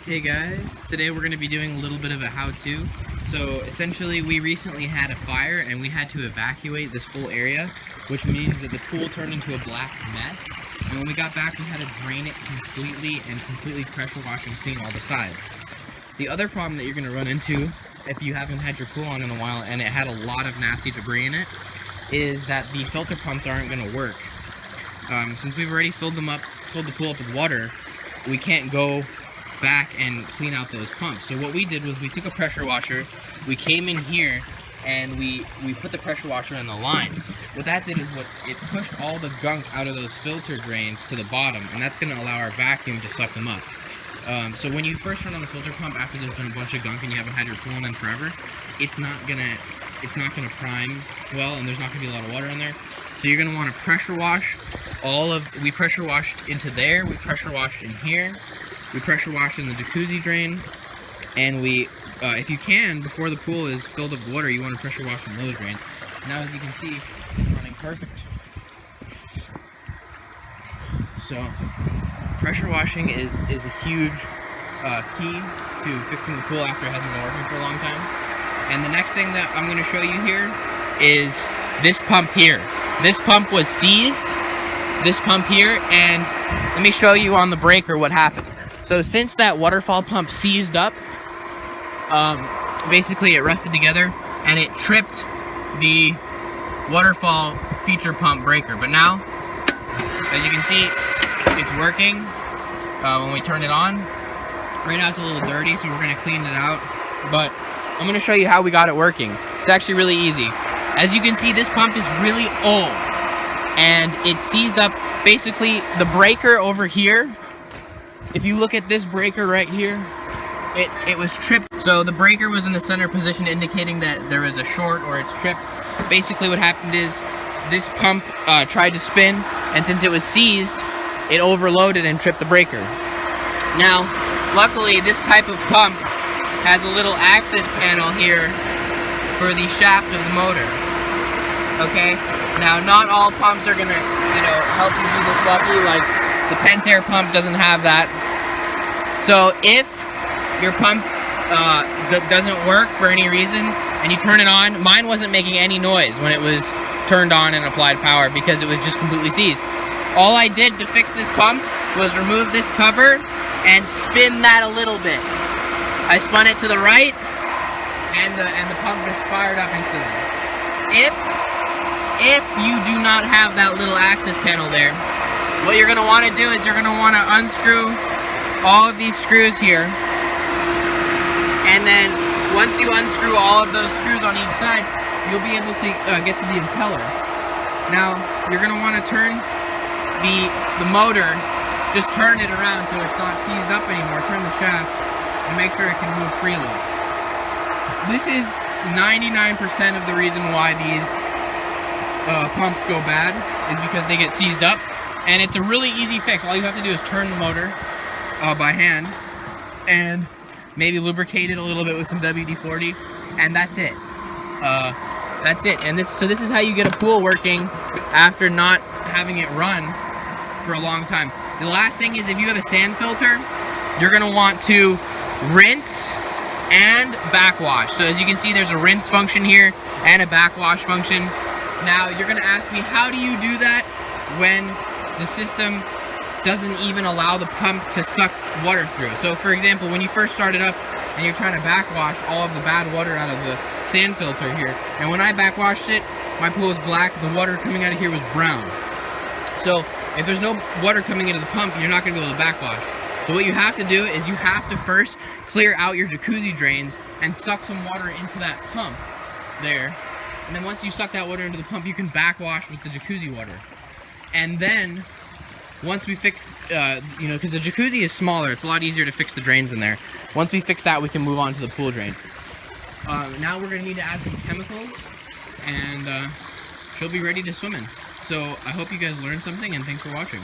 Hey guys, today we're going to be doing a little bit of a how-to. So essentially we recently had a fire and we had to evacuate this whole area, which means that the pool turned into a black mess. And when we got back we had to drain it completely and completely pressure wash and clean all the sides. The other problem that you're going to run into if you haven't had your pool on in a while and it had a lot of nasty debris in it is that the filter pumps aren't going to work. Since we've already filled the pool up with water, we can't go back and clean out those pumps. So what we did was we took a pressure washer, we came in here and we put the pressure washer in the line. What that did is it pushed all the gunk out of those filter drains to the bottom, and that's going to allow our vacuum to suck them up. So when you first turn on the filter pump after there's been a bunch of gunk and you haven't had your pool in forever, it's not gonna prime well, and there's not gonna be a lot of water in there. So you're gonna want to pressure wash we pressure washed into there, we pressure washed in here, we pressure washed in the jacuzzi drain, and we, if you can, before the pool is filled up with water, you want to pressure wash in those drains. Now as you can see, it's running perfect. So pressure washing is a huge key to fixing the pool after it hasn't been working for a long time. And the next thing that I'm going to show you here is this pump here. This pump was seized, this pump here, and let me show you on the breaker what happened. So since that waterfall pump seized up, basically it rusted together and it tripped the waterfall feature pump breaker. But now, as you can see, it's working when we turn it on. Right now it's a little dirty, so we're going to clean it out. But I'm going to show you how we got it working. It's actually really easy. As you can see, this pump is really old. And it seized up basically the breaker over here. If you look at this breaker right here, it was tripped. So the breaker was in the center position, indicating that there was a short or it's tripped. Basically what happened is this pump tried to spin, and since it was seized, it overloaded and tripped the breaker. Now, luckily this type of pump has a little access panel here for the shaft of the motor. Okay? Now, not all pumps are gonna, help you do this lucky. Like the Pentair pump doesn't have that. So if your pump doesn't work for any reason and you turn it on, mine wasn't making any noise when it was turned on and applied power because it was just completely seized. All I did to fix this pump was remove this cover and spin that a little bit. I spun it to the right, and the pump just fired up instantly. If you do not have that little access panel there, what you're going to want to do is you're going to want to unscrew all of these screws here, and then once you unscrew all of those screws on each side, you'll be able to get to the impeller. Now, you're going to want to turn the motor, just turn it around so it's not seized up anymore, turn the shaft, and make sure it can move freely. This is 99% of the reason why these pumps go bad, is because they get seized up, and it's a really easy fix. All you have to do is turn the motor by hand, and maybe lubricate it a little bit with some WD-40, and that's it. That's it. And this is how you get a pool working after not having it run for a long time. The last thing is, if you have a sand filter, you're going to want to rinse and backwash. So as you can see, there's a rinse function here and a backwash function. Now you're going to ask me, how do you do that when the system doesn't even allow the pump to suck water through? So for example, when you first start it up and you're trying to backwash all of the bad water out of the sand filter here, and when I backwashed it, my pool was black, the water coming out of here was brown. So if there's no water coming into the pump, you're not going to be able to backwash. So what you have to do is you have to first clear out your jacuzzi drains and suck some water into that pump there. And then once you suck that water into the pump, you can backwash with the jacuzzi water. And then once we fix, because the jacuzzi is smaller, it's a lot easier to fix the drains in there. Once we fix that, we can move on to the pool drain. Now we're going to need to add some chemicals, and she'll be ready to swim in. So I hope you guys learned something, and thanks for watching.